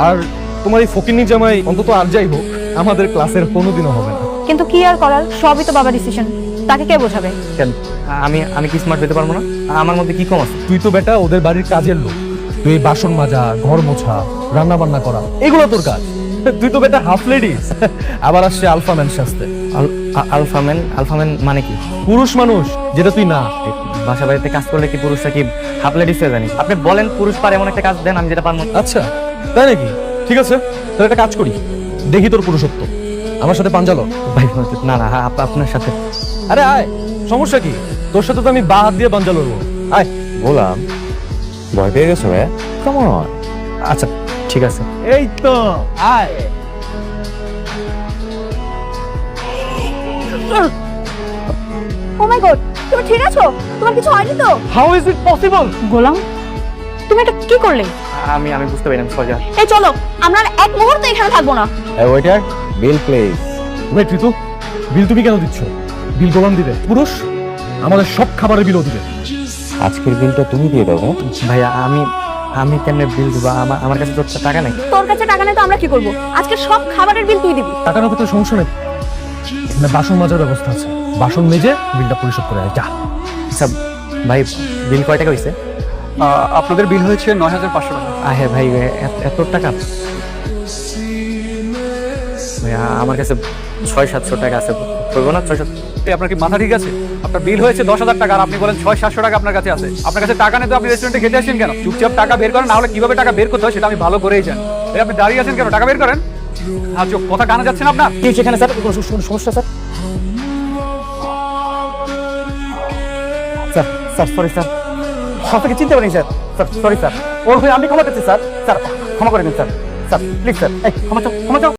আর তোমার এই ফকিন্নি জামাই অন্তত আর যাই হোক আমাদের ক্লাসের কোনোদিনও হবে না। কিন্তু কি আর করার, সবই তো বাবা ডিসিশন, তাকে কে বোঝাবে? কেন আমি কি স্মার্ট হতে পারবো না? আমার মধ্যে কি কম আছে? তুই তো বেটা ওদের বাড়ির কাজের লোক, তুই এই বাসন মাজা, ঘর মোছা, রান্না বান্না করা এগুলো তোর কাজ। তুই তো বেটা হাফ লেডিস, আবার আসছে আলফা ম্যান সাজতে। আলফাম্যান মানে কি? পুরুষ মানুষ যেটা তুই না। বাসা বাড়িতে কাজ করলে কি পুরুষরা কি হাফ লেডিস হয়ে জানি? আপনি বলেন পুরুষ পারে এমন একটা কাজ দেন আমি যেটা পারবো না। আচ্ছা তাই নাকি? ঠিক আছে, তাহলে একটা কাজ করি, দেখি তোর পুরুষত্ব। আমার সাথে পাঞ্জালো। ভাই না না আপনার সাথে। আরে আয়, সমস্যা কি? তোর সাথে তো আমি বা হাত দিয়ে পাঞ্জা লড়বো। আয়। বললাম ভয় পেয়ে গেছো ভাই? কেমন? আচ্ছা ঠিক আছে। এই তো আয়। ও মাই গড, তুমি ঠিক আছো? তোমার কিছু হয়নি তো? How is it possible? Golam, তুমি এটা কি করলে? আমি বুঝতে পারিনি সজা। এই চলো, আমরা আর এক মুহূর্ত এখানে থাকবো না। এই ওয়েটার, বিল প্লিজ। ওয়েট ঋতু, বিল তুমি কেন দিচ্ছ? বিল গোলাম দিবে, পুরুষ আমাদের সব খাবারের বিলও দিবে। আজকের বিলটা তুমি দিয়ে দাও। ভাইয়া আমি কেমনে বিল দিব? আমার কাছে তো টাকা নেই। তোর কাছে টাকা নেই তো আমরা কি করব? আজকে সব খাবারের বিল তুই দিবি। টাকার উপর তো সমস্যা নেই, এখানে বাসন মাজার ব্যবস্থা আছে, বাসন মেজে বিলটা পরিশোধ করে আয় যা। আচ্ছা ভাই, বিল কয় টাকা হয়েছে? আপনাদের বিল হয়েছে ৯,৫০০ টাকা। হ্যাঁ ভাই, এত টাকা? ভাইয়া আমার কাছে ৬০০-৭০০ টাকা আছে, করবো না? ৬০০। আপনার কি মাথা ঠিক আছে? আপনার বিল হয়েছে ১০,০০০ টাকা আর আপনি বলেন ৬০০-৭০০ টাকা আপনার কাছে আছে। আপনার কাছে টাকা নেই তো আপনি রেস্টুরেন্টে খেতে আসছেন কেন? চুপচাপ টাকা বের করেন, না হলে কিভাবে টাকা বের করতে হয় সেটা আমি ভালো করেই জানি। এই আপনি দাঁড়িয়ে আছেন কেন? টাকা বের করেন। আর চোখ কথা কানে যাচ্ছে না আপনার? কি সেখানে স্যার? কোনো সমস্যা sir? Sir sir sorry sir, আপনাকে চিনতে পারিনি স্যার। স্যার সরি স্যার, ওর হয়ে আমি ক্ষমা চাচ্ছি স্যার। স্যার ক্ষমা করে দিন স্যার। স্যার প্লিজ স্যার, এই ক্ষমা চাও।